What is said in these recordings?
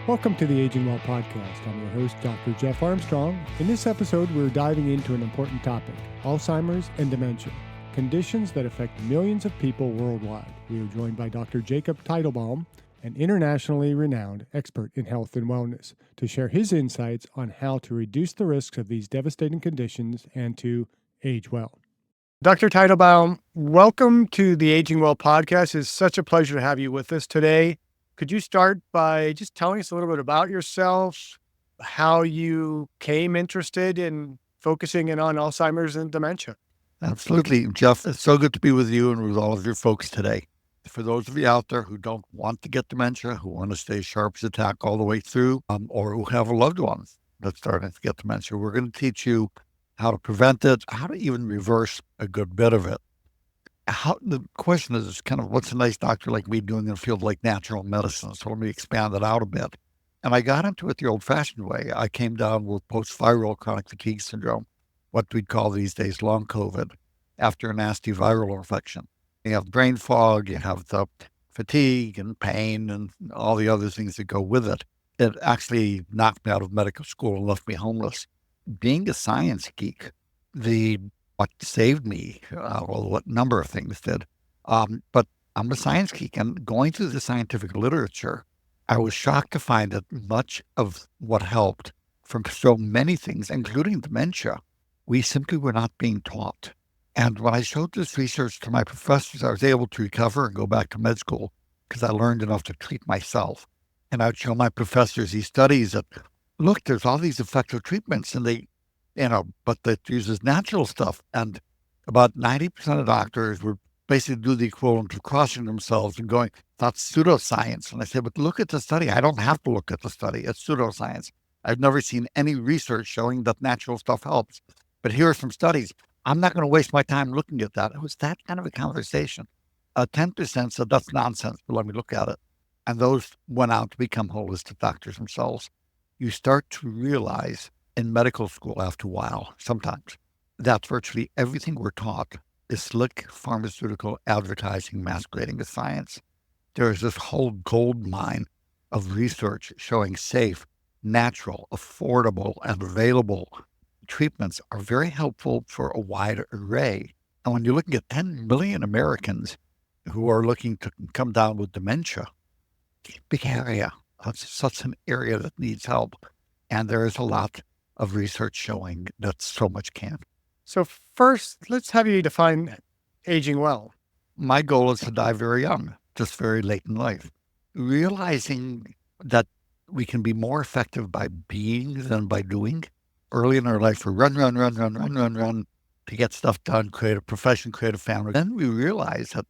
Welcome to the Aging Well podcast. I'm your host, Dr. Jeff Armstrong. In this episode, we're diving into an important topic, Alzheimer's and dementia, conditions that affect millions of people worldwide. We are joined by Dr. Jacob Teitelbaum, an internationally renowned expert in health and wellness, to share his insights on how to reduce the risks of these devastating conditions and to age well. Dr. Teitelbaum, welcome to the Aging Well podcast. It's such a pleasure to have you with us today. Could you start by just telling us a little bit about yourself, how you came interested in focusing in on Alzheimer's and dementia? Absolutely. Jeff, it's so good to be with you and with all of your folks today. For those of you out there who don't want to get dementia, who want to stay sharp as a tack all the way through, or who have a loved one that's starting to get dementia, we're going to teach you how to prevent it, how to even reverse a good bit of it. The question is kind of, what's a nice doctor like me doing in a field like natural medicine? So let me expand it out a bit. And I got into it the old-fashioned way. I came down with post-viral chronic fatigue syndrome, what we'd call these days long COVID, after a nasty viral infection. You have brain fog, you have the fatigue and pain and all the other things that go with it. It actually knocked me out of medical school and left me homeless. Being a science geek, what saved me, what number of things did. But I'm a science geek, and going through the scientific literature, I was shocked to find that much of what helped from so many things, including dementia, we simply were not being taught. And when I showed this research to my professors, I was able to recover and go back to med school because I learned enough to treat myself. And I would show my professors these studies that, look, there's all these effective treatments, and but that uses natural stuff. And about 90% of doctors would basically do the equivalent of crossing themselves and going, that's pseudoscience. And I said, but look at the study. I don't have to look at the study. It's pseudoscience. I've never seen any research showing that natural stuff helps. But here are some studies. I'm not going to waste my time looking at that. It was that kind of a conversation. 10% said that's nonsense, but let me look at it. And those went out to become holistic doctors themselves. You start to realize in medical school after a while, sometimes, that virtually everything we're taught is slick pharmaceutical advertising masquerading as science. There is this whole gold mine of research showing safe, natural, affordable, and available treatments are very helpful for a wide array. And when you're looking at 10 million Americans who are looking to come down with dementia, big area. It's such an area that needs help. And there is a lot of research showing that so much can. So first, let's have you define aging well. My goal is to die very young, just very late in life. Realizing that we can be more effective by being than by doing. Early in our life, we run to get stuff done, create a profession, create a family. Then we realize that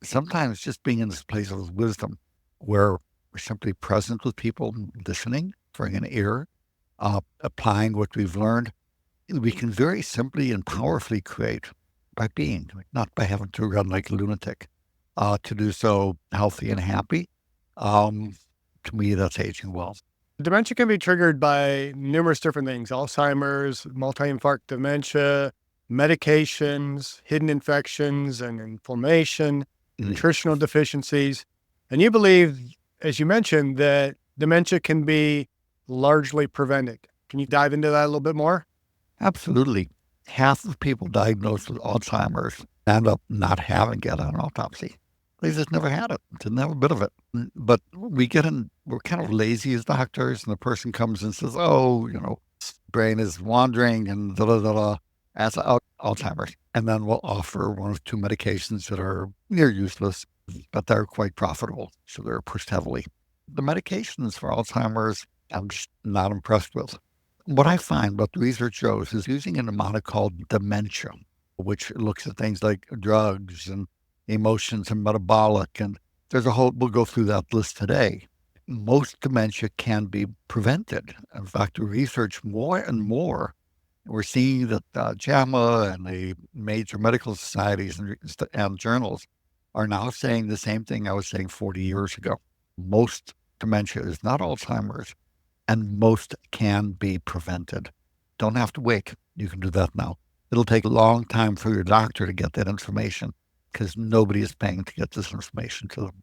sometimes just being in this place of wisdom where we're simply present with people, listening, offering an ear, applying what we've learned, we can very simply and powerfully create by being, not by having to run like a lunatic, to do so healthy and happy. To me, that's aging well. Dementia can be triggered by numerous different things: Alzheimer's, multi-infarct dementia, medications, hidden infections and inflammation, nutritional deficiencies. And you believe, as you mentioned, that dementia can be largely prevented. Can you dive into that a little bit more? Absolutely. Half of people diagnosed with Alzheimer's end up not having it on an autopsy. They just never had it, didn't have a bit of it. But we're kind of lazy as doctors, and the person comes and says, brain is wandering and that's Alzheimer's. And then we'll offer one of two medications that are near useless, but they're quite profitable, so they're pushed heavily. The medications for Alzheimer's, I'm just not impressed with. What I find, what the research shows, is using a mnemonic called dementia, which looks at things like drugs and emotions and metabolic, and there's we'll go through that list today. Most dementia can be prevented. In fact, the research more and more, we're seeing that JAMA and the major medical societies and journals are now saying the same thing I was saying 40 years ago. Most dementia is not Alzheimer's, and most can be prevented. Don't have to wait. You can do that now. It'll take a long time for your doctor to get that information because nobody is paying to get this information to them.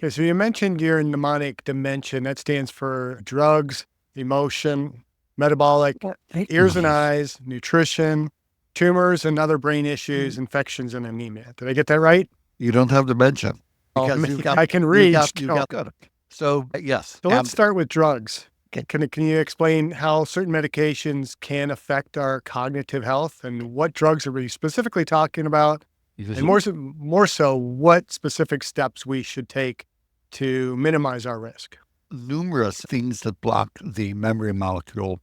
Okay, so you mentioned your mnemonic dementia. That stands for drugs, emotion, metabolic, ears and eyes, nutrition, tumors and other brain issues, infections, and anemia. Did I get that right? You don't have dementia Oh, because I can read. you got good. So yes. So let's start with drugs. Okay. Can you explain how certain medications can affect our cognitive health, and what drugs are we specifically talking about? And more so, what specific steps we should take to minimize our risk? Numerous things that block the memory molecule.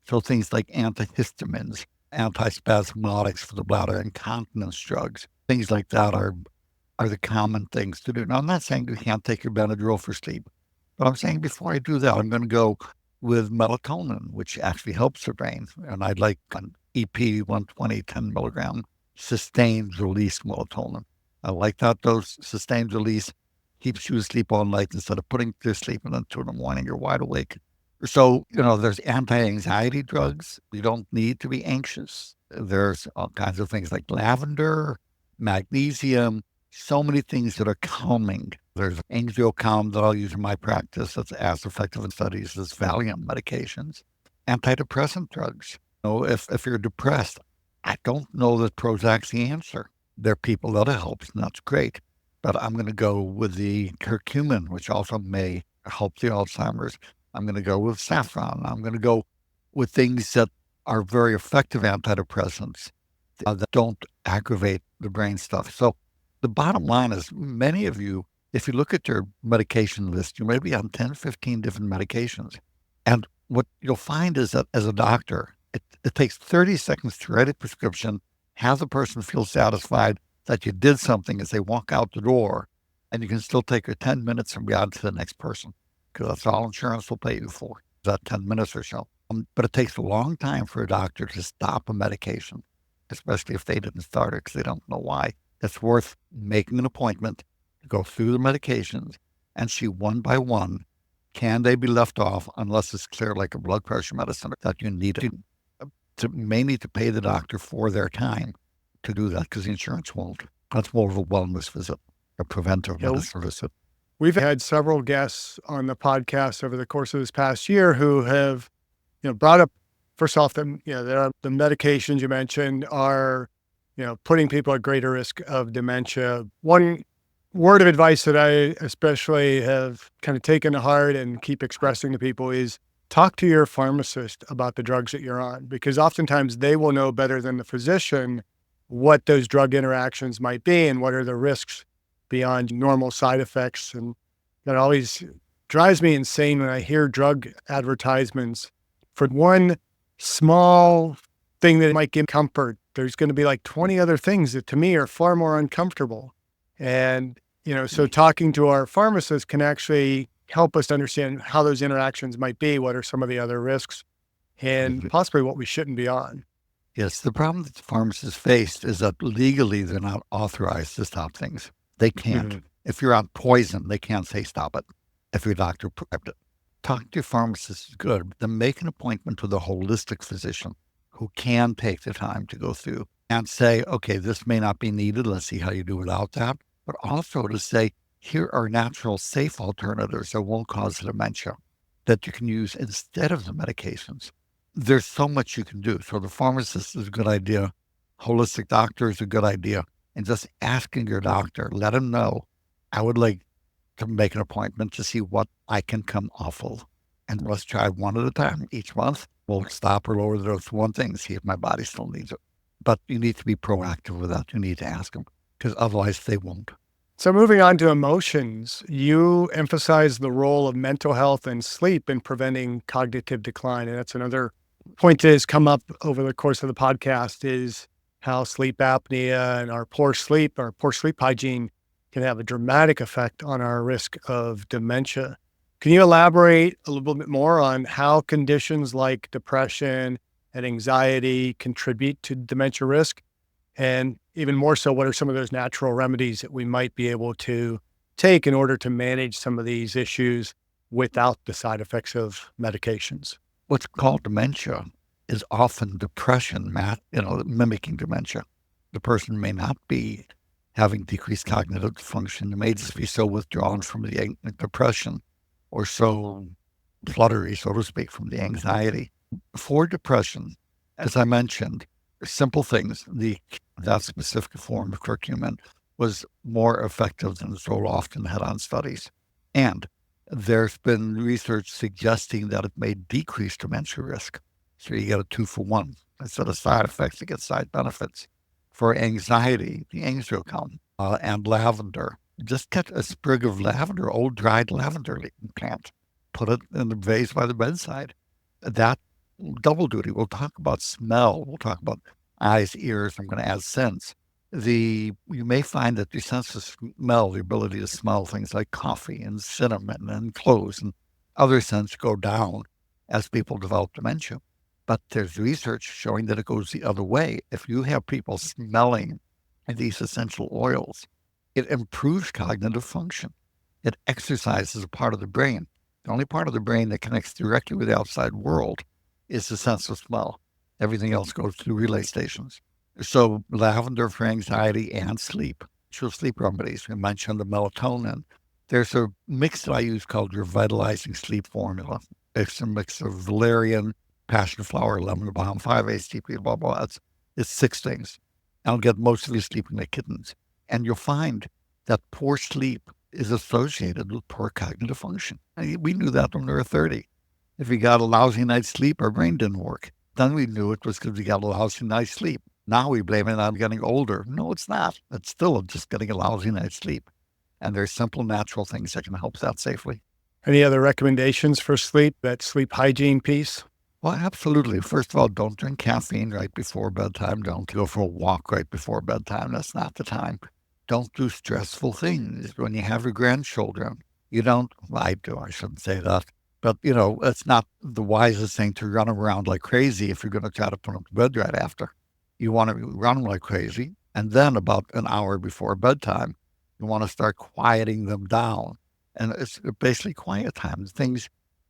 So things like antihistamines, antispasmodics for the bladder, incontinence drugs, things like that are the common things to do. Now, I'm not saying you can't take your Benadryl for sleep, but I'm saying before I do that, I'm going to go with melatonin, which actually helps the brain. And I'd like an EP 120, 10 milligram sustained release melatonin. I like that dose. Sustained release keeps you asleep all night instead of putting you to sleep and then 2 in the morning you're wide awake. So, there's anti-anxiety drugs. You don't need to be anxious. There's all kinds of things like lavender, magnesium, so many things that are calming. There's AngioCalm that I'll use in my practice that's as effective in studies as Valium medications. Antidepressant drugs. If you're depressed, I don't know that Prozac's the answer. There are people that it helps, and that's great. But I'm going to go with the curcumin, which also may help the Alzheimer's. I'm going to go with saffron. I'm going to go with things that are very effective antidepressants that don't aggravate the brain stuff. So the bottom line is many of you, if you look at your medication list, you may be on 10, 15 different medications. And what you'll find is that as a doctor, it takes 30 seconds to write a prescription, have the person feel satisfied that you did something as they walk out the door, and you can still take your 10 minutes and be on to the next person, because that's all insurance will pay you for, that 10 minutes or so. But it takes a long time for a doctor to stop a medication, especially if they didn't start it because they don't know why. It's worth making an appointment to go through the medications and see one by one, can they be left off unless it's clear like a blood pressure medicine that you need may need to pay the doctor for their time to do that because the insurance won't. That's more of a wellness visit, a preventive medicine visit. We've had several guests on the podcast over the course of this past year who have, brought up, first off, the medications you mentioned are, putting people at greater risk of dementia. One word of advice that I especially have kind of taken to heart and keep expressing to people is talk to your pharmacist about the drugs that you're on, because oftentimes they will know better than the physician what those drug interactions might be and what are the risks beyond normal side effects. And that always drives me insane when I hear drug advertisements for one small thing that might give comfort. There's going to be like 20 other things that to me are far more uncomfortable. And, so talking to our pharmacist can actually help us understand how those interactions might be, what are some of the other risks, and possibly what we shouldn't be on. Yes, the problem that the pharmacists face is that legally they're not authorized to stop things. They can't. Mm-hmm. If you're on poison, they can't say stop it if your doctor prescribed it. Talking to your pharmacist is good, but then make an appointment with a holistic physician who can take the time to go through and say, okay, this may not be needed. Let's see how you do without that. But also to say, here are natural, safe alternatives that won't cause dementia that you can use instead of the medications. There's so much you can do. So the pharmacist is a good idea. Holistic doctor is a good idea. And just asking your doctor, let him know, I would like to make an appointment to see what I can come off of. And let's try one at a time each month. We'll stop or lower the dose to one thing, see if my body still needs it. But you need to be proactive with that. You need to ask them, because otherwise they won't. So moving on to emotions, you emphasize the role of mental health and sleep in preventing cognitive decline. And that's another point that has come up over the course of the podcast, is how sleep apnea and our poor sleep hygiene can have a dramatic effect on our risk of dementia. Can you elaborate a little bit more on how conditions like depression and anxiety contribute to dementia risk? And even more so, what are some of those natural remedies that we might be able to take in order to manage some of these issues without the side effects of medications? What's called dementia is often depression, mimicking dementia. The person may not be having decreased cognitive function. It may just be so withdrawn from the depression or so fluttery, so to speak, from the anxiety. For depression, as I mentioned, simple things, that specific form of curcumin was more effective than so often had on studies. And there's been research suggesting that it may decrease dementia risk. So you get a 2-for-1. Instead of side effects, you get side benefits. For anxiety, the angiocolm and lavender, just get a sprig of lavender, old dried lavender plant, put it in the vase by the bedside. That double duty. We'll talk about smell. We'll talk about eyes, ears. I'm going to add sense. You may find that your sense of smell, the ability to smell things like coffee and cinnamon and cloves and other scents go down as people develop dementia. But there's research showing that it goes the other way. If you have people smelling these essential oils, it improves cognitive function. It exercises a part of the brain. The only part of the brain that connects directly with the outside world is the sense of smell. Everything else goes through relay stations. So lavender for anxiety and sleep. So sleep remedies. We mentioned the melatonin. There's a mix that I use called Revitalizing Sleep Formula. It's a mix of valerian, passion flower, lemon balm, 5-HTP, blah, blah. It's 6 things. I'll get most of you sleeping like kittens. And you'll find that poor sleep is associated with poor cognitive function. We knew that when we were 30. If we got a lousy night's sleep, our brain didn't work. Then we knew it was because we got a lousy night's sleep. Now we blame it on getting older. No, it's not. It's still just getting a lousy night's sleep. And there's simple, natural things that can help that safely. Any other recommendations for sleep, that sleep hygiene piece? Well, absolutely. First of all, don't drink caffeine right before bedtime. Don't go for a walk right before bedtime. That's not the time. Don't do stressful things when you have your grandchildren. I shouldn't say that. But, it's not the wisest thing to run around like crazy if you're going to try to put them to bed right after. You want to run like crazy. And then about an hour before bedtime, you want to start quieting them down. And it's basically quiet time.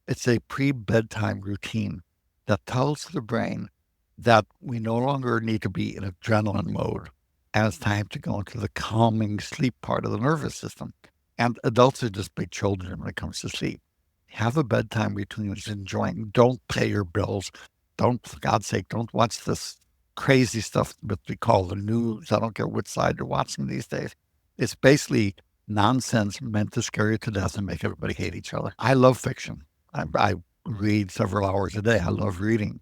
It's a pre-bedtime routine that tells the brain that we no longer need to be in adrenaline mode, and it's time to go into the calming sleep part of the nervous system. And adults are just big children when it comes to sleep. Have a bedtime routine which is enjoying. Don't pay your bills. For God's sake, don't watch this crazy stuff that we call the news. I don't care which side you're watching these days. It's basically nonsense meant to scare you to death and make everybody hate each other. I love fiction. I read several hours a day. I love reading.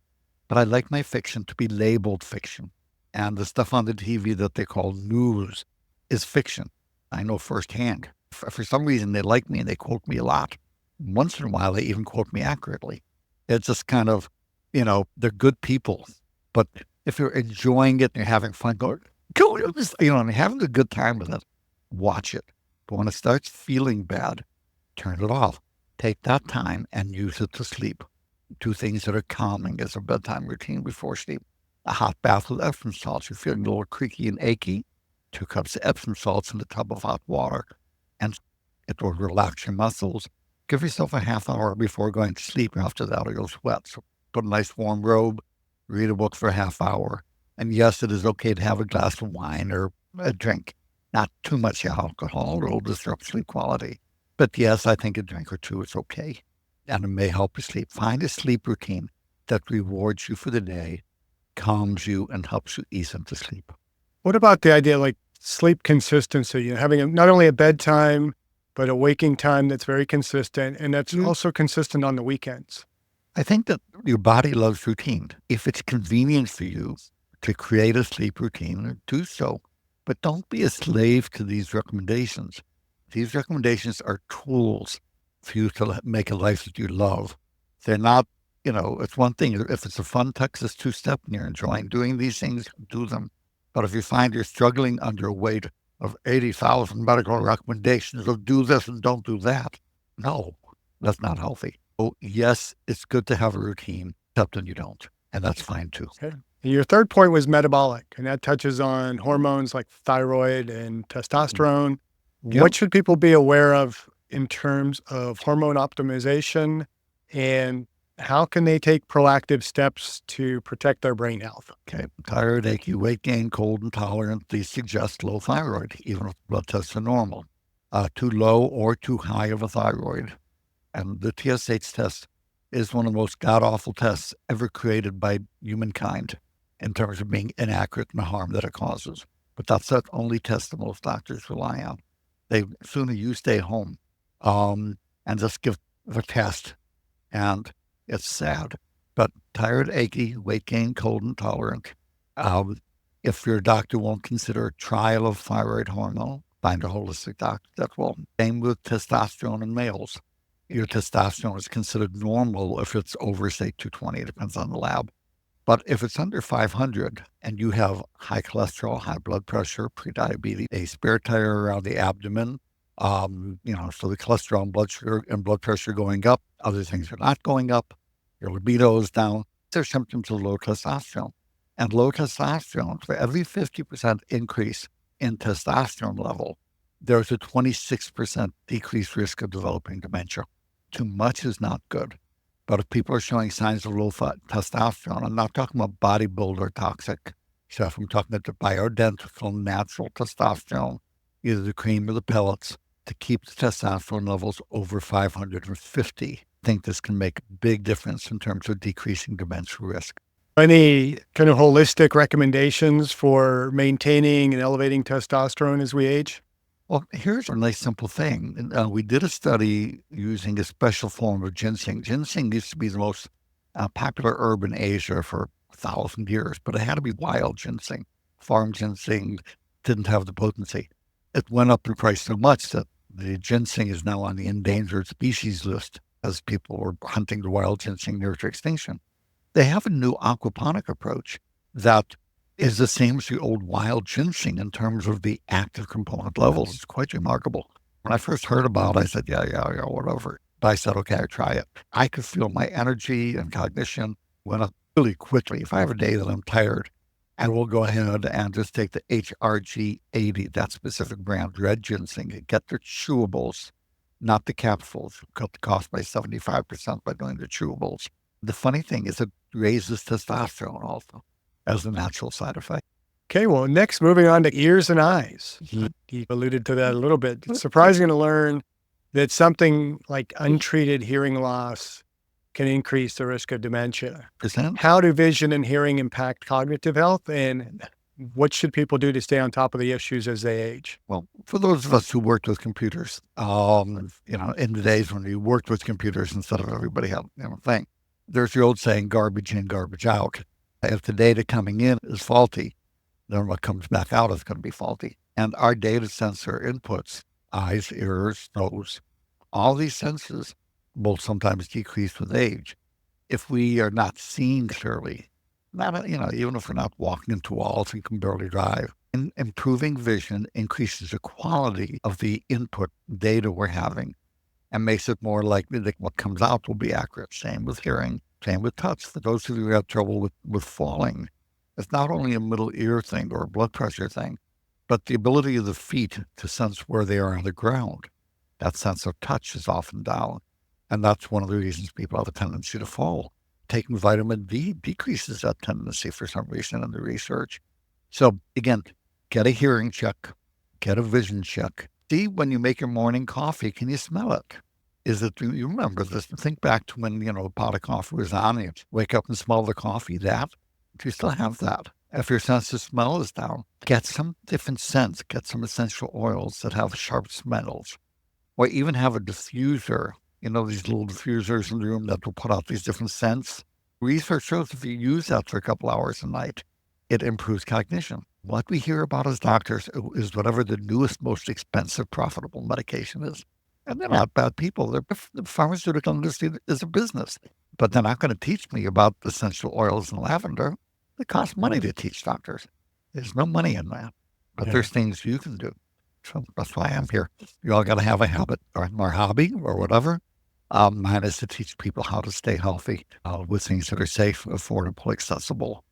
But I like my fiction to be labeled fiction. And the stuff on the TV that they call news is fiction. I know firsthand. For some reason, they like me and they quote me a lot. Once in a while, they even quote me accurately. It's just kind of, they're good people. But if you're enjoying it and you're having fun, and having a good time with it, watch it. But when it starts feeling bad, turn it off. Take that time and use it to sleep. 2 things that are calming as a bedtime routine before sleep. A hot bath with Epsom salts. You're feeling a little creaky and achy. 2 cups of Epsom salts in a tub of hot water. And it will relax your muscles. Give yourself a half hour before going to sleep. After that, you'll sweat. So put a nice warm robe, read a book for a half hour. And yes, it is okay to have a glass of wine or a drink. Not too much alcohol, or it'll disrupt sleep quality. But yes, I think a drink or 2 is okay. And it may help you sleep. Find a sleep routine that rewards you for the day, calms you, and helps you ease into sleep. What about the idea like sleep consistency? Having not only a bedtime, but a waking time that's very consistent, and that's also consistent on the weekends. I think that your body loves routine. If it's convenient for you to create a sleep routine, do so. But don't be a slave to these recommendations. These recommendations are tools for you to make a life that you love. They're not, it's one thing. If it's a fun Texas 2-step and you're enjoying doing these things, do them. But if you find you're struggling under a weight of 80,000 medical recommendations of do this and don't do that, no, that's not healthy. Oh, yes, it's good to have a routine, except when you don't. And that's fine too. Okay. Your third point was metabolic, and that touches on hormones like thyroid and testosterone. Yep. What should people be aware of in terms of hormone optimization and How can they take proactive steps to protect their brain health? Okay, tired, achy, weight gain, cold intolerant, these suggest low thyroid, even if blood tests are normal. Too low or too high of a thyroid. And the TSH test is one of the most god-awful tests ever created by humankind in terms of being inaccurate and the harm that it causes. But that's the only test that most doctors rely on. They sooner you stay home and just give the test. And it's sad. But tired, achy, weight gain, cold intolerant. If your doctor won't consider a trial of thyroid hormone, find a holistic doctor that will. Same with testosterone in males. Your testosterone is considered normal if it's over, say, 220. It depends on the lab. But if it's under 500 and you have high cholesterol, high blood pressure, prediabetes, a spare tire around the abdomen, so the cholesterol and blood sugar and blood pressure going up, other things are not going up, your libido is down, they're symptoms of low testosterone. And low testosterone, for every 50% increase in testosterone level, there's a 26% decreased risk of developing dementia. Too much is not good. But if people are showing signs of low testosterone, I'm not talking about bodybuilder toxic stuff. I'm talking about the bioidentical natural testosterone, either the cream or the pellets, to keep the testosterone levels over 550. I think this can make a big difference in terms of decreasing dementia risk. Any kind of holistic recommendations for maintaining and elevating testosterone as we age? Well, here's a nice simple thing. We did a study using a special form of ginseng. Ginseng used to be the most popular herb in Asia for 1,000 years, but it had to be wild ginseng. Farm ginseng didn't have the potency. It went up in price so much that the ginseng is now on the endangered species list as people were hunting the wild ginseng near to extinction. They have a new aquaponic approach that is the same as the old wild ginseng in terms of the active component levels. It's quite remarkable. When I first heard about it, I said, yeah, whatever. But I said, okay, I try it. I could feel my energy and cognition went up really quickly. If I have a day that I'm tired, I will go ahead and just take the HRG 80, that specific brand, red ginseng, get their chewables, not the capsules. Cut the cost by 75% by doing the chewables. The funny thing is it raises testosterone also as a natural side effect. Okay, well, next, moving on to ears and eyes. You alluded to that a little bit. It's surprising to learn that something like untreated hearing loss can increase the risk of dementia. How do vision and hearing impact cognitive health, and what should people do to stay on top of the issues as they age? Well, for those of us who worked with computers, in the days when we worked with computers instead of everybody had a thing, there's the old saying, garbage in, garbage out. If the data coming in is faulty, then what comes back out is going to be faulty. And our data sensor inputs, eyes, ears, nose, all these senses will sometimes decrease with age. If we are not seeing clearly, even if we're not walking into walls and can barely drive, improving vision increases the quality of the input data we're having and makes it more likely that what comes out will be accurate. Same with hearing, same with touch. For those of you who have trouble with falling, it's not only a middle ear thing or a blood pressure thing, but the ability of the feet to sense where they are on the ground. That sense of touch is often down. And that's one of the reasons people have a tendency to fall. Taking vitamin D decreases that tendency for some reason in the research. So again, get a hearing check, get a vision check. See, when you make your morning coffee, can you smell it? You remember this? Think back to when, a pot of coffee was on, you wake up and smell the coffee. Do you still have that? If your sense of smell is down, get some different scents, get some essential oils that have sharp smells, or even have a diffuser, these little diffusers in the room that will put out these different scents. Research shows if you use that for a couple hours a night, it improves cognition. What we hear about as doctors is whatever the newest, most expensive, profitable medication is. And they're not bad people. The pharmaceutical industry is a business. But they're not going to teach me about essential oils and lavender. It costs money to teach doctors. There's no money in that. But there's things you can do. So that's why I'm here. You all got to have a habit or hobby or whatever. Mine is to teach people how to stay healthy with things that are safe, affordable, accessible,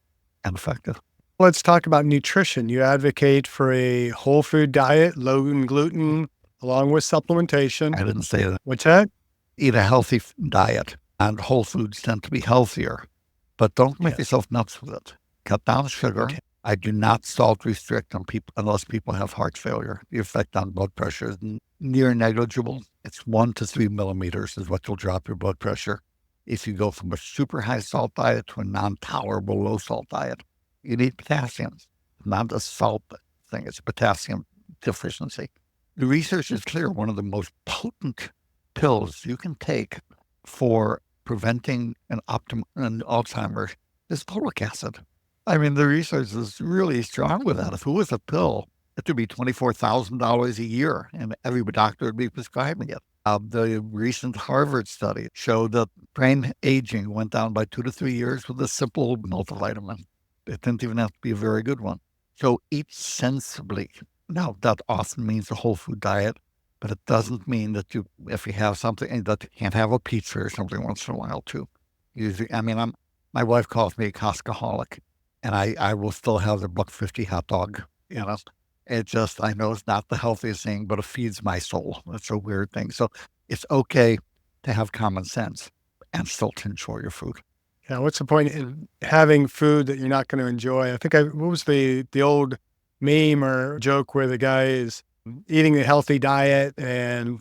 and effective. Let's talk about nutrition. You advocate for a whole food diet, low in gluten, along with supplementation. I didn't say that. What's that? Eat a healthy diet. And whole foods tend to be healthier. But don't make Yes. yourself nuts with it. Cut down sugar. Okay. I do not salt restrict on people unless people have heart failure. The effect on blood pressure is near negligible. It's 1 to 3 millimeters is what will drop your blood pressure. If you go from a super high salt diet to a non-tolerable low salt diet, you need potassium. Not a salt thing, it's a potassium deficiency. The research is clear. One of the most potent pills you can take for preventing an Alzheimer's is folic acid. I mean, the research is really strong with that. If it was a pill, it would be $24,000 a year, and every doctor would be prescribing it. The recent Harvard study showed that brain aging went down by 2 to 3 years with a simple multivitamin. It didn't even have to be a very good one. So eat sensibly. Now, that often means a whole food diet, but it doesn't mean that if you have something, that you can't have a pizza or something once in a while too. Usually, I mean, my wife calls me a Costcoholic, and I will still have the $1.50 hot dog. It just, I know it's not the healthiest thing, but it feeds my soul. It's a weird thing. So it's okay to have common sense and still to enjoy your food. Yeah, what's the point in having food that you're not going to enjoy? I think what was the old meme or joke where the guy is eating a healthy diet and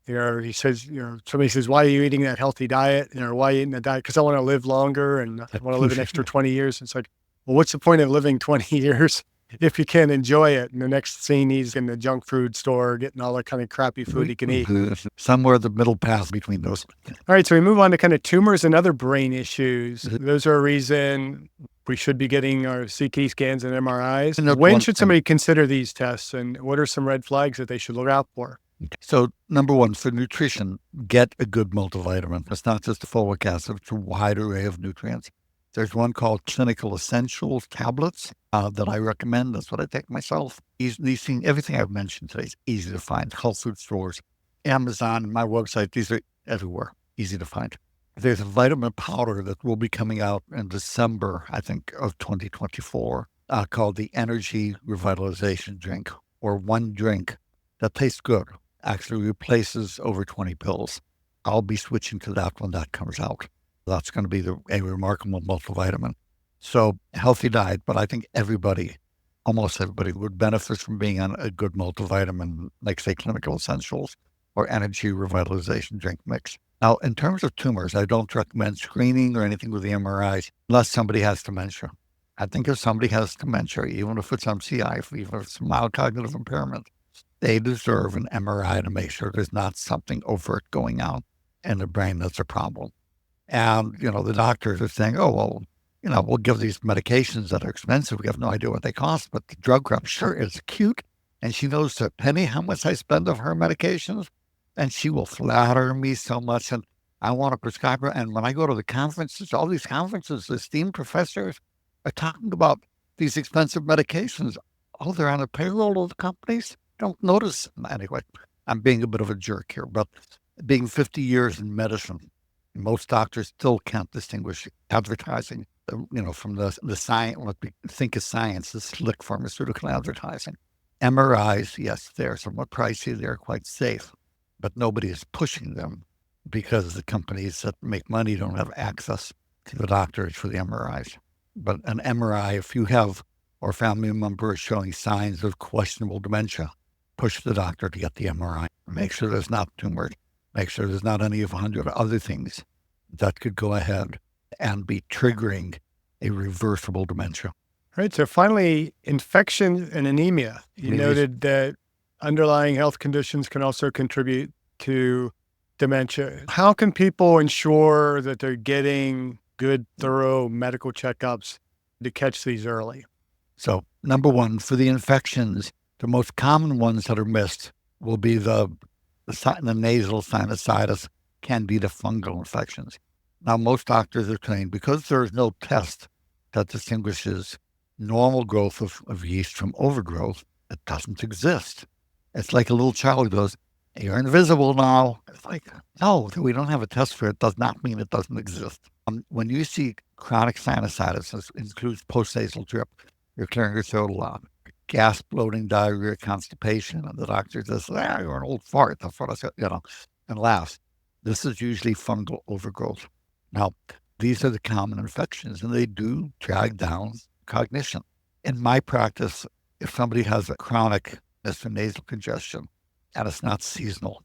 he says, somebody says, why are you eating that healthy diet? Why are you eating that diet? Because I want to live longer and I want to live an extra 20 years. It's like, well, what's the point of living 20 years if you can't enjoy it? And the next scene, he's in the junk food store getting all that kind of crappy food he can eat. Somewhere the middle path between those. All right, so we move on to kind of tumors and other brain issues. Those are a reason we should be getting our CT scans and MRIs. And when should somebody consider these tests, and what are some red flags that they should look out for? So number one, for nutrition, get a good multivitamin. It's not just a folic acid, it's a wide array of nutrients. There's one called Clinical Essentials tablets that I recommend. That's what I take myself. Everything I've mentioned today is easy to find. Health food stores, Amazon, my website, these are everywhere, easy to find. There's a vitamin powder that will be coming out in December, I think, of 2024, called the Energy Revitalization Drink, or one drink that tastes good, actually replaces over 20 pills. I'll be switching to that when that comes out. That's going to be a remarkable multivitamin. So healthy diet, but I think almost everybody would benefit from being on a good multivitamin, like say Clinical Essentials or Energy Revitalization Drink mix. Now, in terms of tumors, I don't recommend screening or anything with the MRIs unless somebody has dementia. I think if somebody has dementia, even if it's MCI, even if it's mild cognitive impairment, they deserve an MRI to make sure there's not something overt going on in the brain that's a problem. And, the doctors are saying, oh, well, we'll give these medications that are expensive. We have no idea what they cost, but the drug rep sure is cute. And she knows to penny how much I spend of her medications. And she will flatter me so much. And I want to prescribe her. And when I go to the conferences, all these conferences, the esteemed professors are talking about these expensive medications. Oh, they're on the payroll of the companies? Don't notice. Anyway, I'm being a bit of a jerk here, but being 50 years in medicine, most doctors still can't distinguish advertising, from the science, what we think is science, the slick pharmaceutical advertising. MRIs, yes, they're somewhat pricey. They're quite safe, but nobody is pushing them because the companies that make money don't have access to the doctors for the MRIs. But an MRI, if you have or family member is showing signs of questionable dementia, push the doctor to get the MRI. Make sure there's not tumors. Make sure there's not any of 100 other things that could go ahead and be triggering a reversible dementia. All right. So finally, infection and anemia. You noted that underlying health conditions can also contribute to dementia. How can people ensure that they're getting good, thorough medical checkups to catch these early? So number one, for the infections, the most common ones that are missed will be the nasal sinusitis, candida fungal infections. Now, most doctors are trained because there is no test that distinguishes normal growth of yeast from overgrowth. It doesn't exist. It's like a little child who goes, you're invisible now. It's like, no, we don't have a test for it. Does not mean it doesn't exist. When you see chronic sinusitis, this includes postnasal drip, you're clearing your throat a lot, gas, bloating, diarrhea, constipation, and the doctor says, you're an old fart. That's what I said, and laughs. This is usually fungal overgrowth. Now, these are the common infections, and they do drag down cognition. In my practice, if somebody has a chronic nasal congestion and it's not seasonal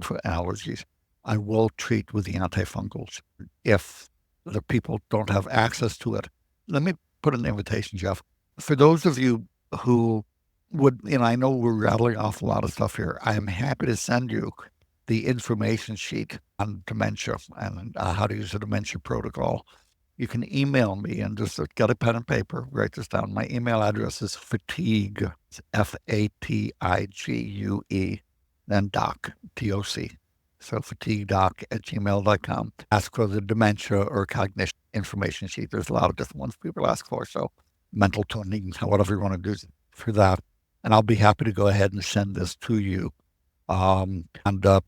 for allergies, I will treat with the antifungals. If the people don't have access to it, let me put an invitation, Jeff. For those of you who would, I know we're rattling off a lot of stuff here. I am happy to send you the information sheet on dementia and how to use a dementia protocol. You can email me and just get a pen and paper, write this down. My email address is fatigue, FATIGUE, then doc, DOC. So fatiguedoc@gmail.com. Ask for the dementia or cognition information sheet. There's a lot of different ones people ask for. So mental tuning, whatever you want to do for that. And I'll be happy to go ahead and send this to you. And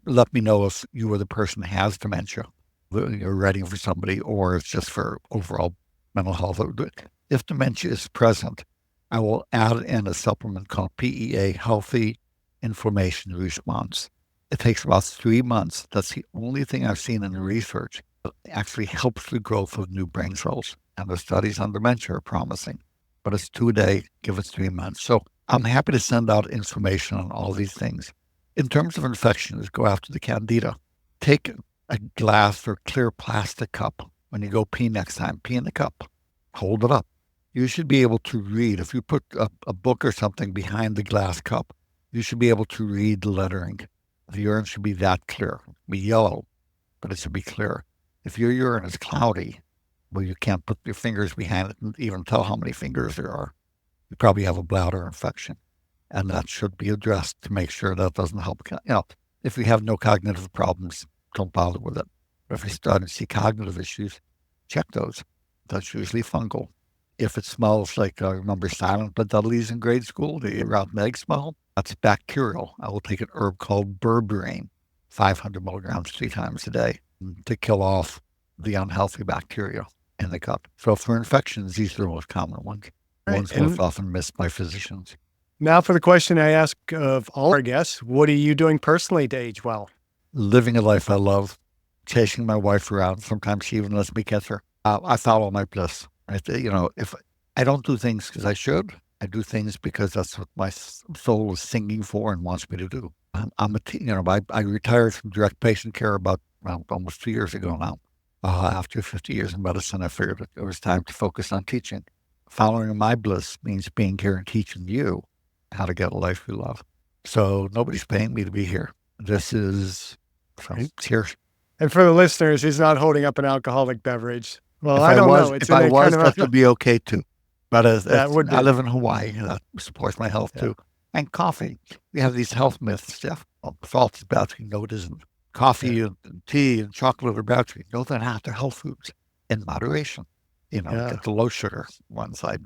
let me know if you or the person has dementia, you're writing for somebody, or it's just for overall mental health. If dementia is present, I will add in a supplement called PEA, Healthy Inflammation Response. It takes about 3 months. That's the only thing I've seen in the research that actually helps the growth of new brain cells. And the studies on dementia are promising. But it's 2 a day, give it 3 months. So I'm happy to send out information on all these things. In terms of infections, go after the candida. Take a glass or clear plastic cup. When you go pee next time, pee in the cup. Hold it up. You should be able to read. If you put a book or something behind the glass cup, you should be able to read the lettering. The urine should be that clear. It should be yellow, but it should be clear. If your urine is cloudy, well, you can't put your fingers behind it and even tell how many fingers there are. You probably have a bladder infection, and that should be addressed to make sure that doesn't help. If you have no cognitive problems, don't bother with it. But if you start to see cognitive issues, check those. That's usually fungal. If it smells like, I remember silent blood disease in grade school, the rotten egg smell, that's bacterial. I will take an herb called berberine, 500 milligrams 3 times a day to kill off the unhealthy bacteria in the gut. So for infections, these are the most common ones. Right. Ones most often missed by physicians. Now for the question I ask of all our guests, what are you doing personally to age well? Living a life I love, chasing my wife around. Sometimes she even lets me catch her. I follow my bliss. If I don't do things because I should, I do things because that's what my soul is singing for and wants me to do. I retired from direct patient care about almost 2 years ago now. After 50 years in medicine, I figured it was time to focus on teaching. Following my bliss means being here and teaching you how to get a life you love. So nobody's paying me to be here. This is here. And for the listeners, he's not holding up an alcoholic beverage. Well, If I don't know. If I was, that would be okay too. But I live in Hawaii. That supports my health too. And coffee. We have these health myths, Jeff. Salt is bad for you. No, it isn't. Coffee and tea and chocolate are bad for you. No, they're not. They're health foods in moderation. Get the low sugar one side.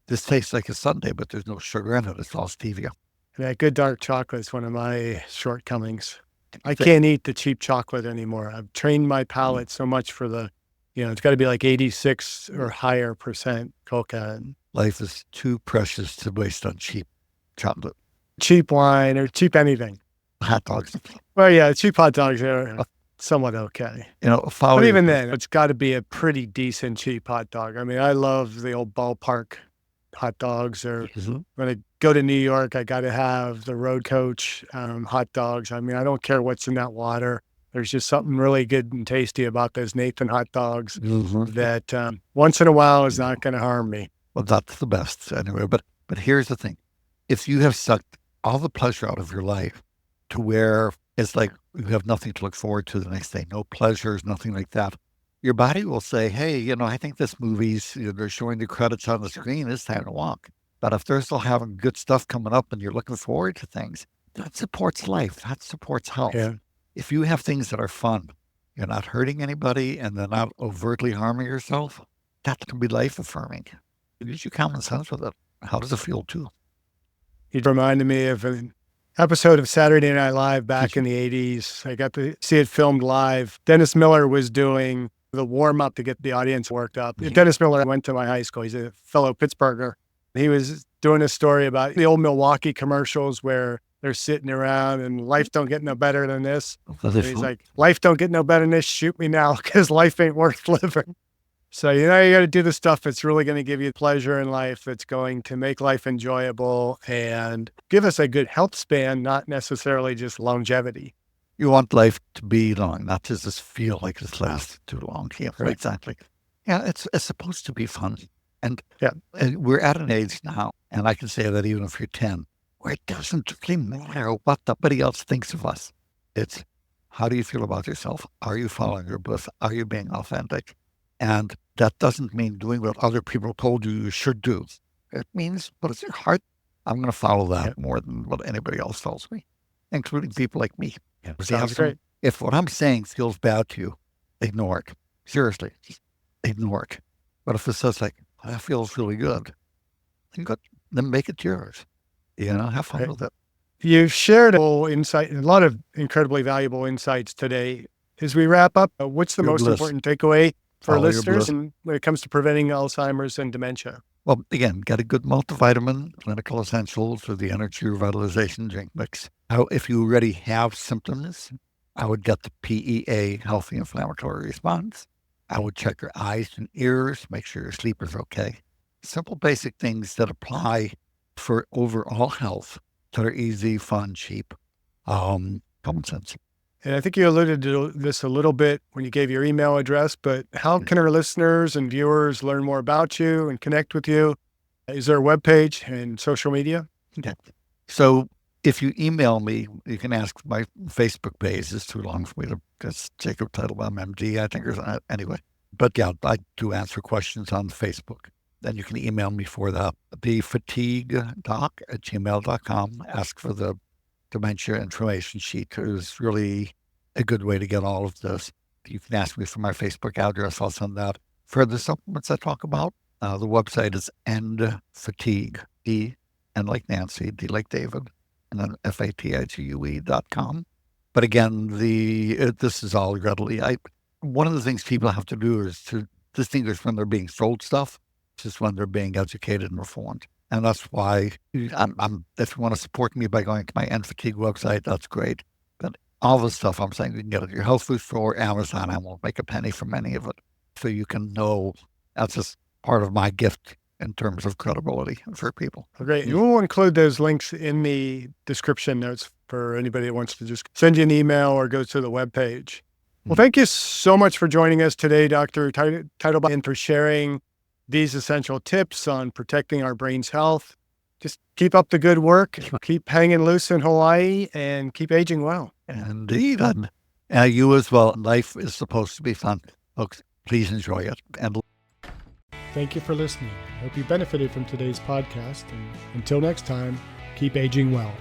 This tastes like a sundae, but there's no sugar in it. It's all stevia. Yeah, good dark chocolate is one of my shortcomings. I can't eat the cheap chocolate anymore. I've trained my palate so much for the, it's got to be like 86 or higher % coca. Life is too precious to waste on cheap chocolate. Cheap wine or cheap anything. Hot dogs. Well, yeah, cheap hot dogs are somewhat okay. But even then, it's got to be a pretty decent cheap hot dog. I mean, I love the old ballpark hot dogs, or when I go to New York, I got to have the Road Coach hot dogs. I mean, I don't care what's in that water. There's just something really good and tasty about those Nathan hot dogs that once in a while is not going to harm me. Well, that's the best anyway. But here's the thing. If you have sucked all the pleasure out of your life to where it's like you have nothing to look forward to the next day, no pleasures, nothing like that, your body will say, hey, I think this movie's, they're showing the credits on the screen. It's time to walk. But if they're still having good stuff coming up and you're looking forward to things, that supports life. That supports health. Yeah. If you have things that are fun, you're not hurting anybody and they're not overtly harming yourself, that can be life affirming. Use your common sense with it. How does it feel too? It reminded me of an episode of Saturday Night Live back in the 80s. I got to see it filmed live. Dennis Miller was doing the warm-up to get the audience worked up. Dennis Miller went to my high school. He's a fellow Pittsburgher. He was doing a story about the old Milwaukee commercials where they're sitting around and life don't get no better than this. Well, And he's like, life don't get no better than this. Shoot me now because life ain't worth living. So, you got to do the stuff that's really going to give you pleasure in life, that's going to make life enjoyable and give us a good health span, not necessarily just longevity. You want life to be long, not to just feel like it's lasted too long. Yeah, Right. exactly. Yeah, it's supposed to be fun. And Yeah. we're at an age now, and I can say that even if you're 10, where it doesn't really matter what somebody else thinks of us. It's how do you feel about yourself? Are you following your bliss? Are you being authentic? And that doesn't mean doing what other people told you should do. It means what is your heart? I'm going to follow that more than what anybody else tells me, including people like me. Yeah, sounds great. If what I'm saying feels bad to you, ignore it. Seriously, ignore it. But if it says like, that feels really good, then make it yours. Have fun with it. You've shared a whole insight, a lot of incredibly valuable insights today. As we wrap up, what's the most important takeaway for listeners and when it comes to preventing Alzheimer's and dementia? Well, again, get a good multivitamin, clinical essentials, or the energy revitalization drink mix. If you already have symptoms, I would get the PEA, healthy inflammatory response. I would check your eyes and ears, make sure your sleep is okay. Simple, basic things that apply for overall health that are easy, fun, cheap, common sense. And I think you alluded to this a little bit when you gave your email address, but how can our listeners and viewers learn more about you and connect with you? Is there a webpage and social media? Okay. So if you email me, you can ask my Facebook page. It's too long for me to, because Jacob Teitelbaum, MD, I think, or anyway. But yeah, I do answer questions on Facebook. Then you can email me for that. thefatiguedoc@gmail.com. Ask for the dementia information sheet is really a good way to get all of this. You can ask me for my Facebook address. I'll send that. For the supplements I talk about, the website is End Fatigue, E, N like Nancy, D like David, and then FATIGUE.com. But again, this is all readily. One of the things people have to do is to distinguish when they're being sold stuff, just when they're being educated and informed. And that's why if you want to support me by going to my End Fatigue website, that's great. But all the stuff I'm saying, you can get at your health food store, Amazon. I won't make a penny from any of it. So you can know that's just part of my gift in terms of credibility for people. Great. And we'll include those links in the description notes for anybody that wants to just send you an email or go to the webpage. Well, thank you so much for joining us today, Dr. Teitelbaum, and for sharing these essential tips on protecting our brain's health. Just keep up the good work, keep hanging loose in Hawaii, and keep aging well. Indeed. And you as well. Life is supposed to be fun. Folks, please enjoy it. And thank you for listening. I hope you benefited from today's podcast. And until next time, keep aging well.